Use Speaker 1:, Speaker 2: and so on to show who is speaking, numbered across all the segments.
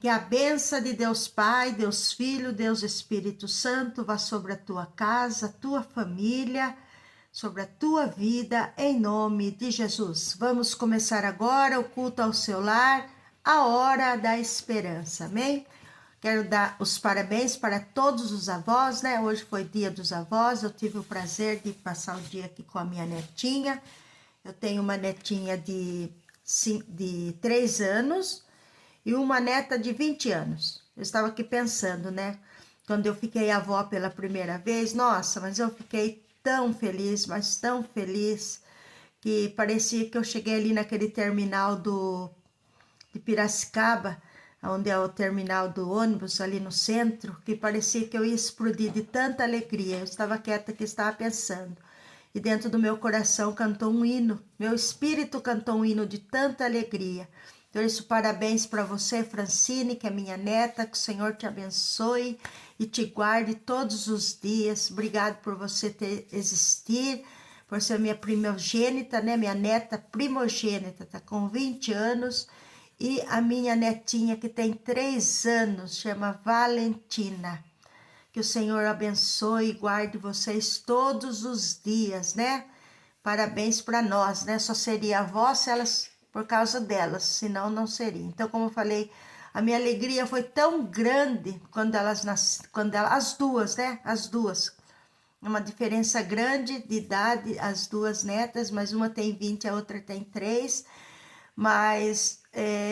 Speaker 1: Que a bênção de Deus Pai, Deus Filho, Deus Espírito Santo vá sobre a tua casa, a tua família, sobre a tua vida, em nome de Jesus. Vamos começar agora o culto ao seu lar, a hora da esperança, amém? Quero dar os parabéns para todos os avós, né? Hoje foi dia dos avós, eu tive o prazer de passar o dia aqui com a minha netinha. Eu tenho uma netinha de 3 anos e uma neta de 20 anos. Eu estava aqui pensando, né? Quando eu fiquei avó pela primeira vez, nossa, mas eu fiquei tão feliz, mas tão feliz, que parecia que eu cheguei ali naquele terminal de Piracicaba, onde é o terminal do ônibus, ali no centro, que parecia que eu ia explodir de tanta alegria. Eu estava quieta aqui, estava pensando. E dentro do meu coração cantou um hino, meu espírito cantou um hino de tanta alegria. Por isso, parabéns para você, Francine, que é minha neta, que o Senhor te abençoe e te guarde todos os dias. Obrigado por você ter existir, por ser minha primogênita, né? Minha neta primogênita, tá com 20 anos. E a minha netinha, que tem 3 anos, chama Valentina. Que o Senhor abençoe e guarde vocês todos os dias, né? Parabéns para nós, né? Só seria avó se elas, por causa delas, senão não seria. Então, como eu falei, a minha alegria foi tão grande quando elas as duas, né? As duas. Uma diferença grande de idade, as duas netas, mas uma tem 20, a outra tem 3. Mas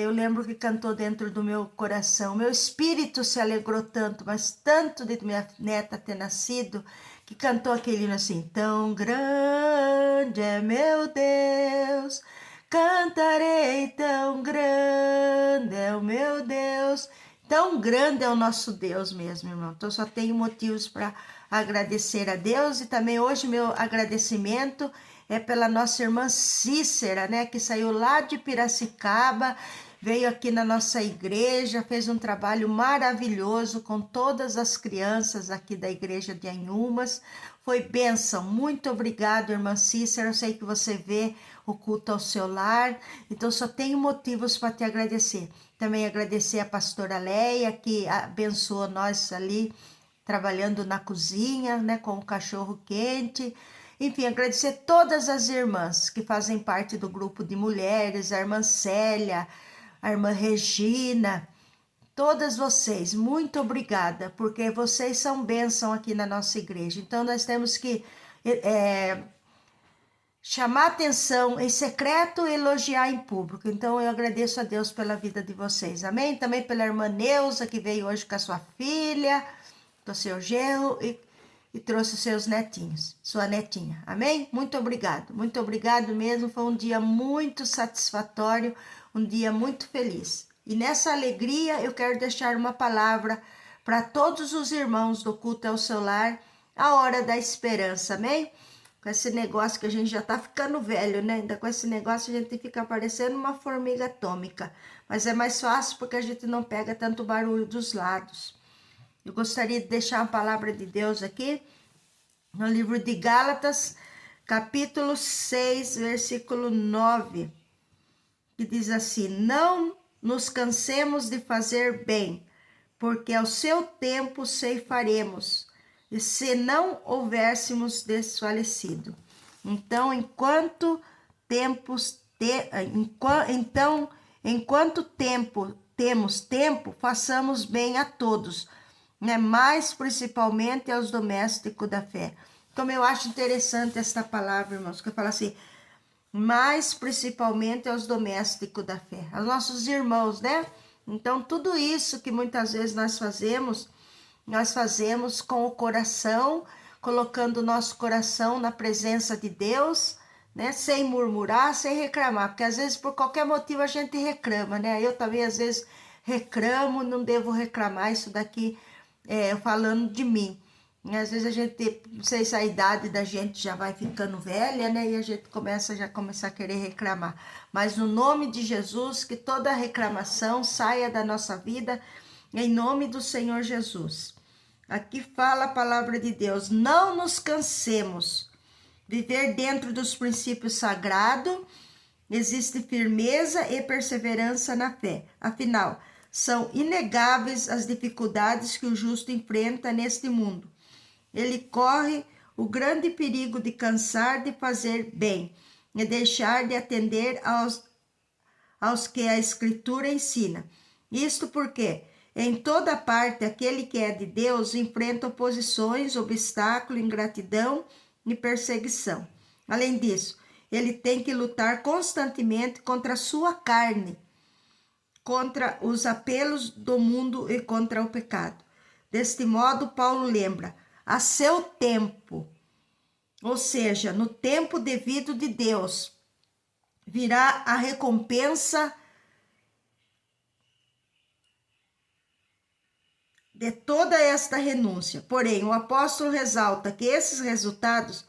Speaker 1: eu lembro que cantou dentro do meu coração. Meu espírito se alegrou tanto, mas tanto de minha neta ter nascido, que cantou aquele hino assim: tão grande é meu Deus, cantarei, tão grande é o meu Deus. Tão grande é o nosso Deus mesmo, irmão. Então só tenho motivos para agradecer a Deus. E também hoje meu agradecimento é pela nossa irmã Cícera, né, que saiu lá de Piracicaba, veio aqui na nossa igreja, fez um trabalho maravilhoso com todas as crianças aqui da igreja de Anhumas. Foi bênção. Muito obrigado, irmã Cícera. Eu sei que você vê o culto ao seu lar, então só tenho motivos para te agradecer. Também agradecer a pastora Leia, que abençoou nós ali, trabalhando na cozinha, né, com o cachorro quente. Enfim, agradecer todas as irmãs que fazem parte do grupo de mulheres, a irmã Célia, a irmã Regina, todas vocês, muito obrigada, porque vocês são bênção aqui na nossa igreja. Então, nós temos que chamar atenção em secreto e elogiar em público. Então, eu agradeço a Deus pela vida de vocês, amém? Também pela irmã Neuza, que veio hoje com a sua filha, com o seu genro e trouxe seus netinhos, sua netinha, amém? Muito obrigado mesmo, foi um dia muito satisfatório, um dia muito feliz. E nessa alegria eu quero deixar uma palavra para todos os irmãos do culto ao seu lar, a hora da esperança, amém? Com esse negócio que a gente já tá ficando velho, né? Ainda com esse negócio a gente fica parecendo uma formiga atômica, mas é mais fácil porque a gente não pega tanto barulho dos lados. Eu gostaria de deixar uma palavra de Deus aqui, no livro de Gálatas, capítulo 6, versículo 9, que diz assim: não nos cansemos de fazer bem, porque ao seu tempo ceifaremos, e se não houvéssemos desfalecido. Então, enquanto temos tempo, façamos bem a todos, né? Mais principalmente aos domésticos da fé. Como eu acho interessante esta palavra, irmãos, que fala assim, mais principalmente aos domésticos da fé, aos nossos irmãos, né? Então, tudo isso que muitas vezes nós fazemos com o coração, colocando o nosso coração na presença de Deus, né? Sem murmurar, sem reclamar, porque às vezes por qualquer motivo a gente reclama, né? Eu também às vezes reclamo, não devo reclamar, isso daqui falando de mim. E às vezes a gente, não sei se a idade da gente já vai ficando velha, né? E a gente começa a querer reclamar. Mas no nome de Jesus, que toda reclamação saia da nossa vida, em nome do Senhor Jesus. Aqui fala a palavra de Deus, não nos cansemos. Viver dentro dos princípios sagrados, existe firmeza e perseverança na fé. Afinal, São inegáveis as dificuldades que o justo enfrenta neste mundo. Ele corre o grande perigo de cansar de fazer bem e deixar de atender aos que a Escritura ensina. Isto porque, em toda parte, aquele que é de Deus enfrenta oposições, obstáculos, ingratidão e perseguição. Além disso, ele tem que lutar constantemente contra a sua carne, contra os apelos do mundo e contra o pecado. Deste modo, Paulo lembra, a seu tempo, ou seja, no tempo devido de Deus, virá a recompensa de toda esta renúncia. Porém, o apóstolo ressalta que esses resultados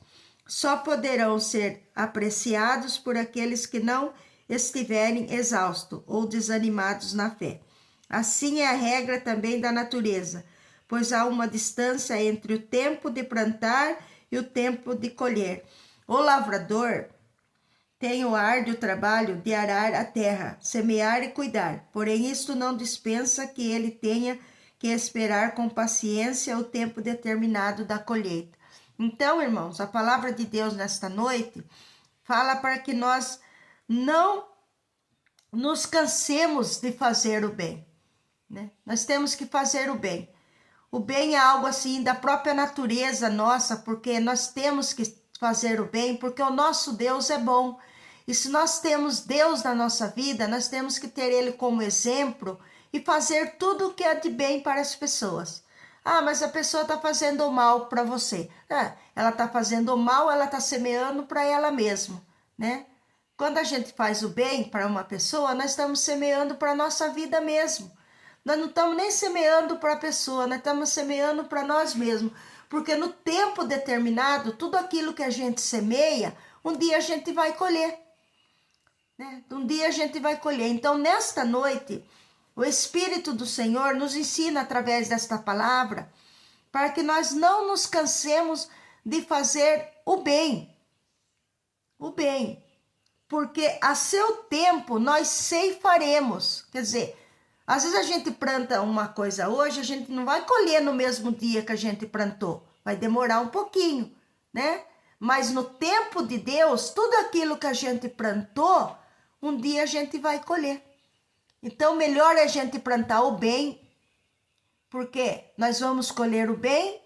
Speaker 1: só poderão ser apreciados por aqueles que não estiverem exaustos ou desanimados na fé. Assim é a regra também da natureza, pois há uma distância entre o tempo de plantar e o tempo de colher. O lavrador tem o árduo trabalho de arar a terra, semear e cuidar, porém isto não dispensa que ele tenha que esperar com paciência o tempo determinado da colheita. Então, irmãos, a palavra de Deus nesta noite fala para que nós não nos cansemos de fazer o bem, né? Nós temos que fazer o bem. O bem é algo assim da própria natureza nossa, porque nós temos que fazer o bem, porque o nosso Deus é bom. E se nós temos Deus na nossa vida, nós temos que ter Ele como exemplo e fazer tudo o que é de bem para as pessoas. Ah, mas a pessoa está fazendo o mal para você. Ela está fazendo o mal, ela está semeando para ela mesma, né? Quando a gente faz o bem para uma pessoa, nós estamos semeando para a nossa vida mesmo. Nós não estamos nem semeando para a pessoa, nós estamos semeando para nós mesmos. Porque no tempo determinado, tudo aquilo que a gente semeia, um dia a gente vai colher, né? Um dia a gente vai colher. Então, nesta noite, o Espírito do Senhor nos ensina através desta palavra para que nós não nos cansemos de fazer o bem. O bem. Porque a seu tempo nós ceifaremos. Quer dizer, às vezes a gente planta uma coisa hoje, a gente não vai colher no mesmo dia que a gente plantou. Vai demorar um pouquinho, né? Mas no tempo de Deus, tudo aquilo que a gente plantou, um dia a gente vai colher. Então, melhor é a gente plantar o bem, porque nós vamos colher o bem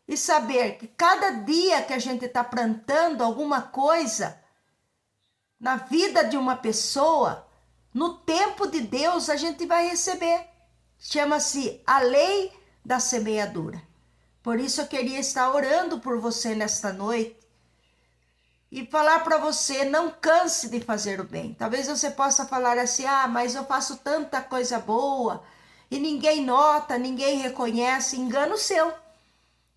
Speaker 1: e saber que cada dia que a gente está plantando alguma coisa na vida de uma pessoa, no tempo de Deus a gente vai receber. Chama-se a lei da semeadura. Por isso eu queria estar orando por você nesta noite e falar para você, não canse de fazer o bem. Talvez você possa falar assim, mas eu faço tanta coisa boa e ninguém nota, ninguém reconhece. Engano seu.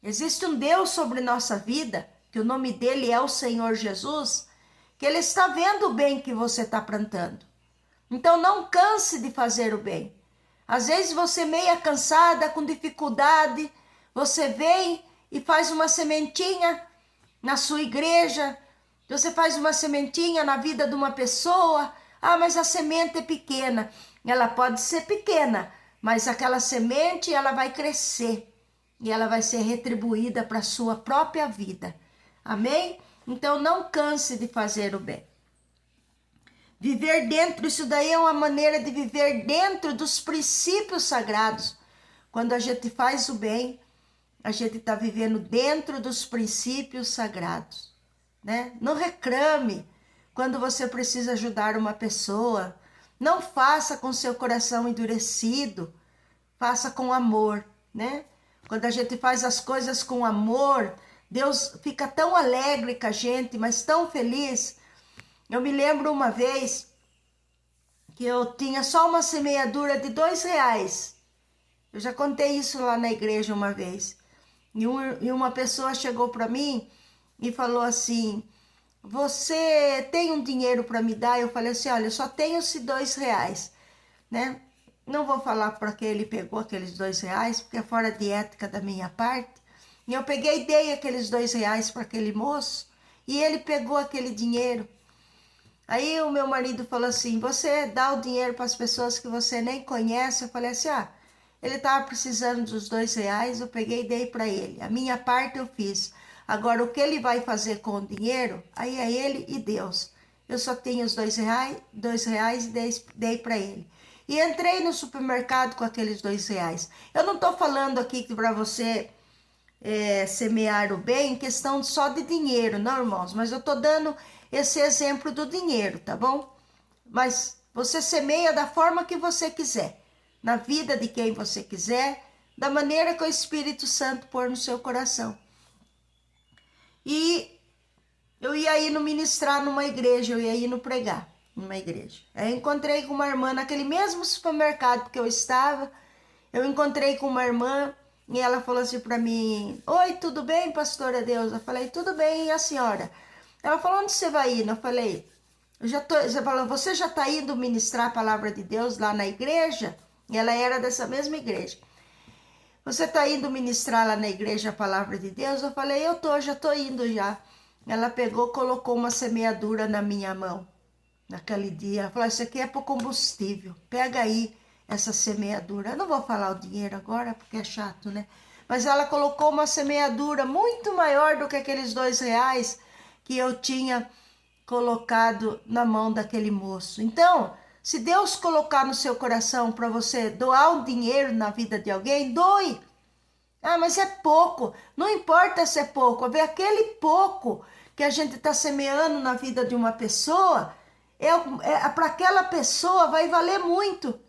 Speaker 1: Existe um Deus sobre nossa vida, que o nome dele é o Senhor Jesus, que ele está vendo o bem que você está plantando. Então não canse de fazer o bem. Às vezes você meia cansada, com dificuldade, você vem e faz uma sementinha na sua igreja, você faz uma sementinha na vida de uma pessoa. Mas a semente é pequena. Ela pode ser pequena, mas aquela semente ela vai crescer e ela vai ser retribuída para a sua própria vida. Amém? Então não canse de fazer o bem. Viver dentro, isso daí é uma maneira de viver dentro dos princípios sagrados. Quando a gente faz o bem, a gente está vivendo dentro dos princípios sagrados, né? Não reclame quando você precisa ajudar uma pessoa. Não faça com seu coração endurecido, faça com amor, né? Quando a gente faz as coisas com amor, Deus fica tão alegre com a gente, mas tão feliz. Eu me lembro uma vez que eu tinha só uma semeadura de R$2. Eu já contei isso lá na igreja uma vez. E uma pessoa chegou para mim e falou assim, você tem um dinheiro para me dar? Eu falei assim, olha, eu só tenho esses R$2, né? Não vou falar para que ele pegou aqueles R$2, porque é fora de ética da minha parte. E eu peguei e dei aqueles R$2 para aquele moço, e ele pegou aquele dinheiro. Aí o meu marido falou assim, você dá o dinheiro para as pessoas que você nem conhece? Eu falei assim, ele estava precisando dos R$ 2, eu peguei e dei para ele. A minha parte eu fiz. Agora, o que ele vai fazer com o dinheiro, aí é ele e Deus. Eu só tenho os R$ 2 e dei para ele. E entrei no supermercado com aqueles R$ 2. Eu não estou falando aqui para você semear o bem em questão só de dinheiro, não, irmãos? Mas eu estou dando esse exemplo do dinheiro, tá bom? Mas você semeia da forma que você quiser, na vida de quem você quiser, da maneira que o Espírito Santo pôr no seu coração. E eu ia indo ministrar numa igreja, eu ia indo pregar numa igreja. Aí eu encontrei com uma irmã naquele mesmo supermercado que eu estava. Eu encontrei com uma irmã e ela falou assim para mim: oi, tudo bem, pastora Deus? Eu falei: tudo bem, e a senhora? Ela falou: onde você vai indo? Eu falei: você falou, você já está indo ministrar a palavra de Deus lá na igreja? E ela era dessa mesma igreja. Você está indo ministrar lá na igreja a palavra de Deus? Eu falei: já estou indo já. Ela pegou, colocou uma semeadura na minha mão, naquele dia. Ela falou: isso aqui é para o combustível, pega aí essa semeadura. Eu não vou falar o dinheiro agora, porque é chato, né? Mas ela colocou uma semeadura muito maior do que aqueles R$ 2 que eu tinha colocado na mão daquele moço. Então, se Deus colocar no seu coração para você doar um dinheiro na vida de alguém, doe. Mas é pouco. Não importa se é pouco. Ver aquele pouco que a gente está semeando na vida de uma pessoa, para aquela pessoa vai valer muito.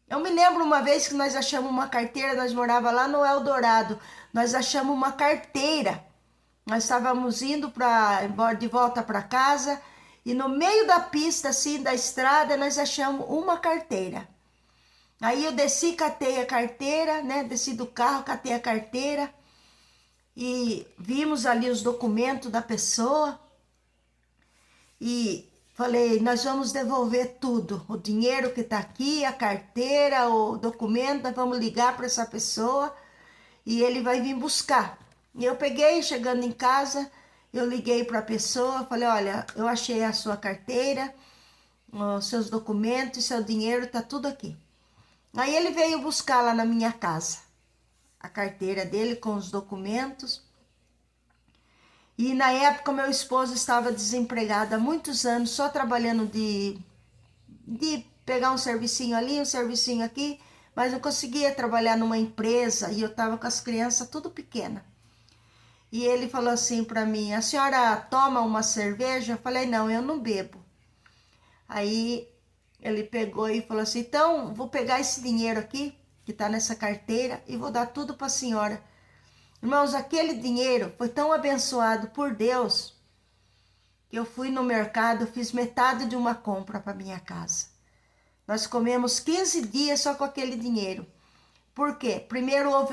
Speaker 1: Eu me lembro uma vez que nós achamos uma carteira, nós morávamos lá no Eldorado, nós achamos uma carteira. Nós estávamos indo de volta para casa e no meio da pista, assim, da estrada, nós achamos uma carteira. Aí eu desci, catei a carteira, né? Desci do carro, catei a carteira e vimos ali os documentos da pessoa e falei: nós vamos devolver tudo, o dinheiro que está aqui, a carteira, o documento, nós vamos ligar para essa pessoa e ele vai vir buscar. E eu peguei, chegando em casa, eu liguei para a pessoa, falei: olha, eu achei a sua carteira, os seus documentos, seu dinheiro, tá tudo aqui. Aí ele veio buscar lá na minha casa, a carteira dele com os documentos. E na época meu esposo estava desempregado há muitos anos, só trabalhando de pegar um servicinho ali, um servicinho aqui, mas não conseguia trabalhar numa empresa e eu estava com as crianças tudo pequena. E ele falou assim para mim: a senhora toma uma cerveja? Eu falei: não, eu não bebo. Aí ele pegou e falou assim: então vou pegar esse dinheiro aqui, que está nessa carteira, e vou dar tudo para a senhora. Irmãos, aquele dinheiro foi tão abençoado por Deus, que eu fui no mercado, fiz metade de uma compra para minha casa. Nós comemos 15 dias só com aquele dinheiro. Por quê? Primeiro houve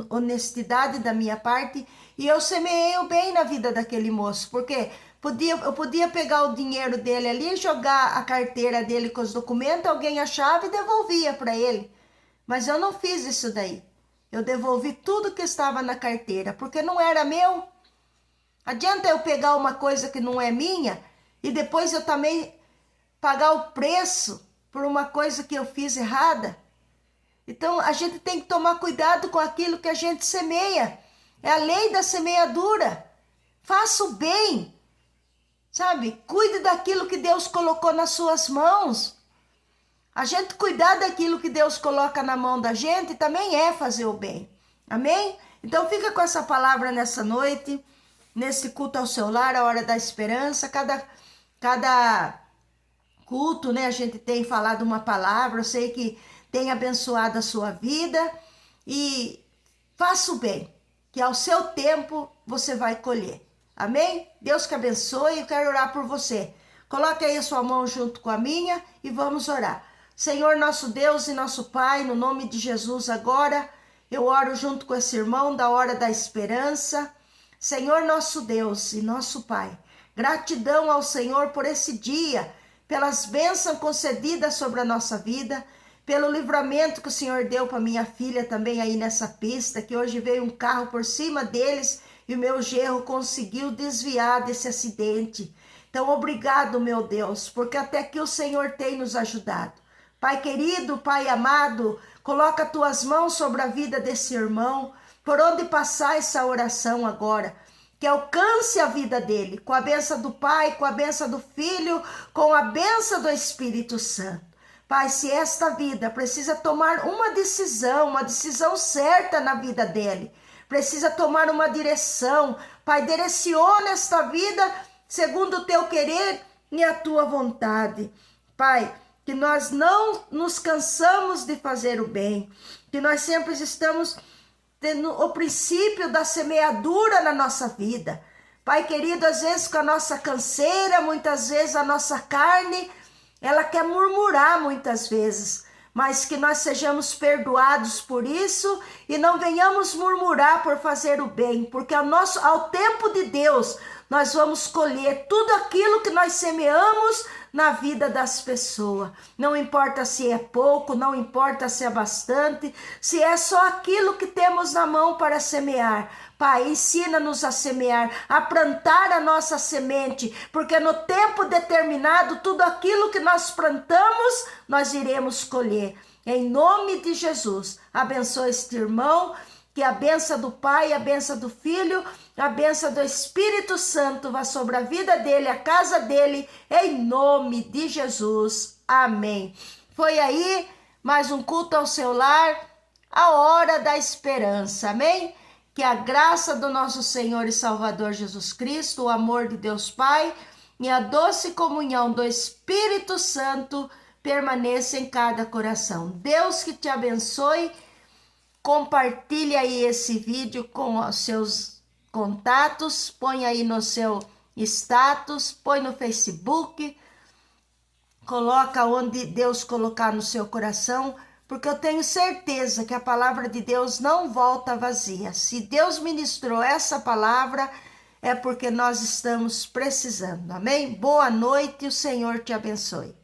Speaker 1: honestidade da minha parte e eu semeei o bem na vida daquele moço. Porque eu podia pegar o dinheiro dele ali, jogar a carteira dele com os documentos, alguém achava e devolvia para ele. Mas eu não fiz isso daí. Eu devolvi tudo que estava na carteira, porque não era meu. Adianta eu pegar uma coisa que não é minha e depois eu também pagar o preço por uma coisa que eu fiz errada? Então, a gente tem que tomar cuidado com aquilo que a gente semeia. É a lei da semeadura. Faça o bem, sabe? Cuide daquilo que Deus colocou nas suas mãos. A gente cuidar daquilo que Deus coloca na mão da gente também é fazer o bem. Amém? Então, fica com essa palavra nessa noite, nesse culto ao seu lar, a hora da esperança. Cada culto, né? A gente tem falado uma palavra, eu sei que tem abençoado a sua vida e faça o bem, que ao seu tempo você vai colher. Amém? Deus que abençoe, eu quero orar por você. Coloque aí a sua mão junto com a minha e vamos orar. Senhor, nosso Deus e nosso Pai, no nome de Jesus agora, eu oro junto com esse irmão da hora da esperança. Senhor, nosso Deus e nosso Pai, gratidão ao Senhor por esse dia, pelas bênçãos concedidas sobre a nossa vida, pelo livramento que o Senhor deu para minha filha também aí nessa pista, que hoje veio um carro por cima deles e o meu genro conseguiu desviar desse acidente. Então, obrigado, meu Deus, porque até aqui o Senhor tem nos ajudado. Pai querido, Pai amado, coloca tuas mãos sobre a vida desse irmão, por onde passar essa oração agora, que alcance a vida dele, com a bênção do Pai, com a bênção do Filho, com a bênção do Espírito Santo. Pai, se esta vida precisa tomar uma decisão certa na vida dele, precisa tomar uma direção, Pai, direciona esta vida segundo o teu querer e a tua vontade. Pai, que nós não nos cansamos de fazer o bem, que nós sempre estamos tendo o princípio da semeadura na nossa vida. Pai querido, às vezes com a nossa canseira, muitas vezes a nossa carne, ela quer murmurar muitas vezes, mas que nós sejamos perdoados por isso e não venhamos murmurar por fazer o bem, porque ao tempo de Deus nós vamos colher tudo aquilo que nós semeamos na vida das pessoas. Não importa se é pouco, não importa se é bastante, se é só aquilo que temos na mão para semear. Pai, ensina-nos a semear, a plantar a nossa semente, porque no tempo determinado, tudo aquilo que nós plantamos, nós iremos colher. Em nome de Jesus, abençoa este irmão, que a bênção do Pai, a bênção do Filho, a bênção do Espírito Santo vá sobre a vida dele, a casa dele, em nome de Jesus. Amém. Foi aí mais um culto ao seu lar, a hora da esperança. Amém? Que a graça do nosso Senhor e Salvador Jesus Cristo, o amor de Deus Pai e a doce comunhão do Espírito Santo permaneça em cada coração. Deus que te abençoe. Compartilhe aí esse vídeo com os seus contatos, põe aí no seu status, põe no Facebook, coloca onde Deus colocar no seu coração, porque eu tenho certeza que a palavra de Deus não volta vazia. Se Deus ministrou essa palavra, é porque nós estamos precisando. Amém? Boa noite e o Senhor te abençoe.